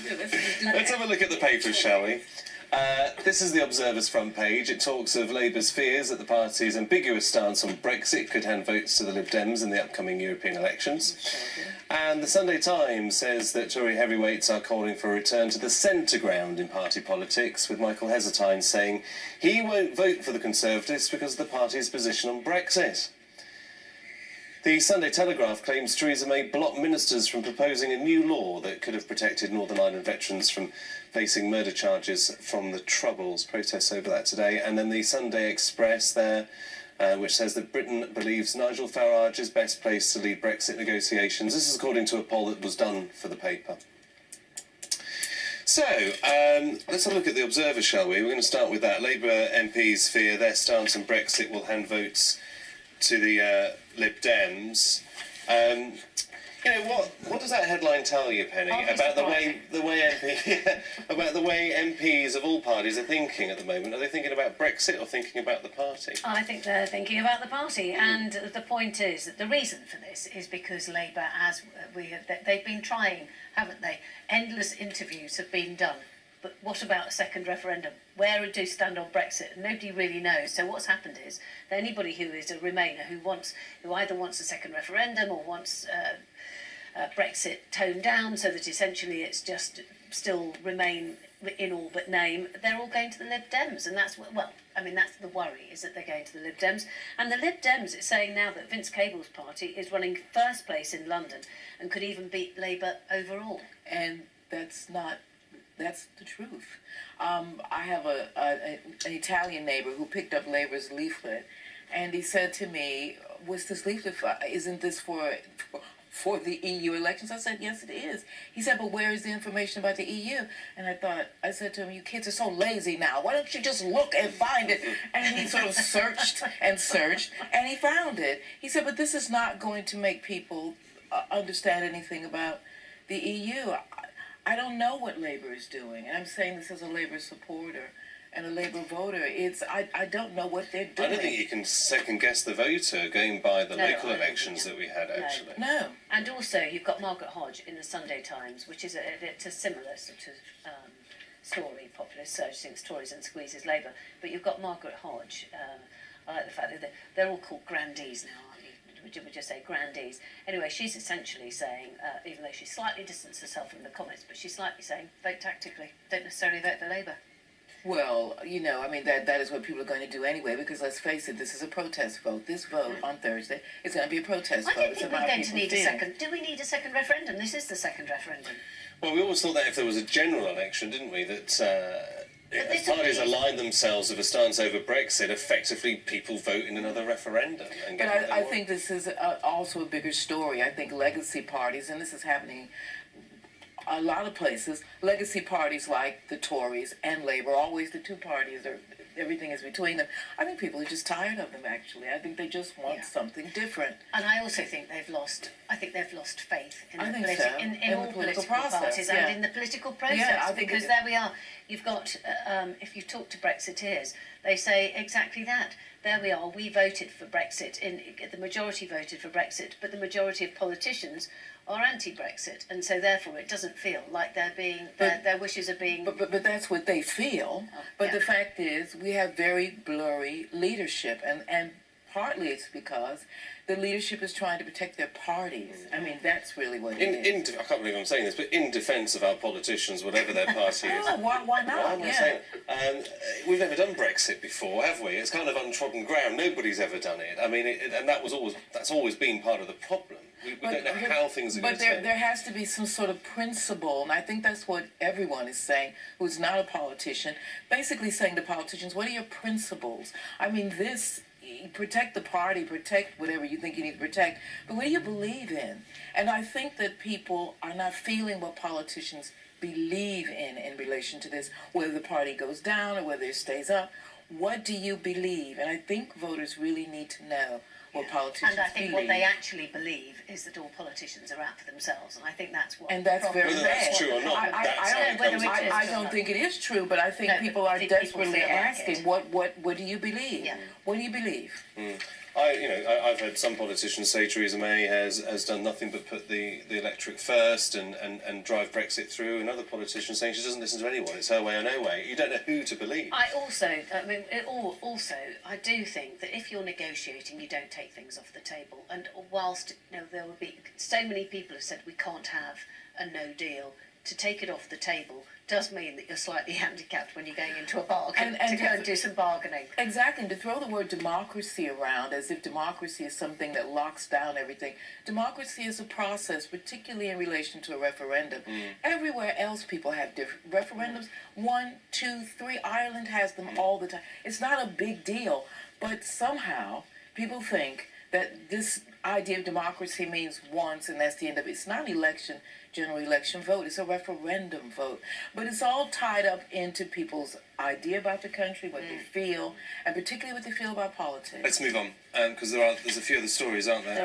Yeah, let's have a look at the papers, shall we? This is the Observer's front page. It talks of Labour's fears that the party's ambiguous stance on Brexit could hand votes to the Lib Dems in the upcoming European elections. And the Sunday Times says that Tory heavyweights are calling for a return to the centre ground in party politics, with Michael Heseltine saying he won't vote for the Conservatives because of the party's position on Brexit. The Sunday Telegraph claims Theresa May blocked ministers from proposing a new law that could have protected Northern Ireland veterans from facing murder charges from the Troubles. Protests over that today. And then the Sunday Express there, which says that Britain believes Nigel Farage is best placed to lead Brexit negotiations. This is according to a poll that was done for the paper. So, let's have a look at the Observer, shall we? We're going to start with that. Labour MPs fear their stance on Brexit will hand votes to the Lib Dems. You know, what does that headline tell you, Penny, about the way about the way MPs of all parties are thinking at the moment? Are they thinking about Brexit or thinking about the party? I think they're thinking about the party, and the point is that the reason for this is because Labour, they've been trying, haven't they? Endless interviews have been done. But what about a second referendum? Where do you stand on Brexit? Nobody really knows. So what's happened is that anybody who is a Remainer who either wants a second referendum or wants Brexit toned down so that essentially it's just still Remain in all but name, they're all going to the Lib Dems. And that's that's the worry, is that they're going to the Lib Dems. And the Lib Dems, it's saying now that Vince Cable's party is running first place in London and could even beat Labour overall. And that's the truth. I have an Italian neighbor who picked up Labour's leaflet, and he said to me, "What's this leaflet for? Isn't this for the EU elections?" I said, "Yes, it is." He said, "But where is the information about the EU?" And I said to him, "You kids are so lazy now. Why don't you just look and find it?" And he sort of searched and searched, and he found it. He said, "But this is not going to make people understand anything about the EU." I don't know what Labour is doing, and I'm saying this as a Labour supporter and a Labour voter. I don't know what they're doing. I don't think you can second-guess the voter going by the local elections that we had, actually. No. And also, you've got Margaret Hodge in the Sunday Times, which is a similar sort of story. Populist Surge thinks Tories and squeezes Labour. But you've got Margaret Hodge. I like the fact that they're all called grandees now, aren't you? Would just say grandees. Anyway, she's essentially saying, even though she slightly distanced herself from the comments, but she's slightly saying, vote tactically, don't necessarily vote for Labour. Well, that is what people are going to do anyway, because let's face it, this is a protest vote. This vote on Thursday is going to be a protest vote. I don't think we're going to need a second. Do we need a second referendum? This is the second referendum. Well, we always thought that if there was a general election, didn't we, that if parties align themselves with a stance over Brexit, effectively people vote in another referendum. And but I think this is also a bigger story. I think legacy parties, and this is happening a lot of places, legacy parties like the Tories and Labour, always the two parties, or everything is between them. I think people are just tired of them, actually. I think they just want something different. And I also think they've lost faith in all the political process, parties and in the political process. Because there we are. You've got, if you talk to Brexiteers, they say exactly that. There we are. We voted for Brexit. The majority voted for Brexit, but the majority of politicians are anti-Brexit, and so therefore it doesn't feel like their wishes are being. But that's what they feel. But the fact is, we have very blurry leadership, and partly it's because the leadership is trying to protect their parties. I mean, that's really what it is. I can't believe I'm saying this, but in defence of our politicians, whatever their party is. Oh, why not? Why am I saying it? We've never done Brexit before, have we? It's kind of untrodden ground. Nobody's ever done it. I mean, and that's always been part of the problem. We don't know how things are going to turn. But there has to be some sort of principle, and I think that's what everyone is saying who's not a politician, basically saying to politicians, what are your principles? I mean, protect the party, protect whatever you think you need to protect, but what do you believe in? And I think that people are not feeling what politicians believe in relation to this, whether the party goes down or whether it stays up. What do you believe? And I think voters really need to know what politicians believe. And I think what they actually believe is that all politicians are out for themselves, and I think that's what. And that's very bad. Whether that's true or not, I don't think it is true, but I think people are desperately asking, what do you believe? Yeah. What do you believe? I've heard some politicians say Theresa May has done nothing but put the electorate first and drive Brexit through, and other politicians saying she doesn't listen to anyone. It's her way or no way. You don't know who to believe. I do think that if you're negotiating, you don't take things off the table. And whilst there will be so many people have said we can't have a no deal, to take it off the table does mean that you're slightly handicapped when you're going into a bargain to go and do some bargaining. Exactly, and to throw the word democracy around as if democracy is something that locks down everything. Democracy is a process, particularly in relation to a referendum. Everywhere else people have different referendums, 1, 2, 3, Ireland has them all the time. It's not a big deal, but somehow people think that this idea of democracy means once and that's the end of it. It's not an election, general election vote, it's a referendum vote. But it's all tied up into people's idea about the country, what they feel, and particularly what they feel about politics. Let's move on, because there's a few other stories, aren't there?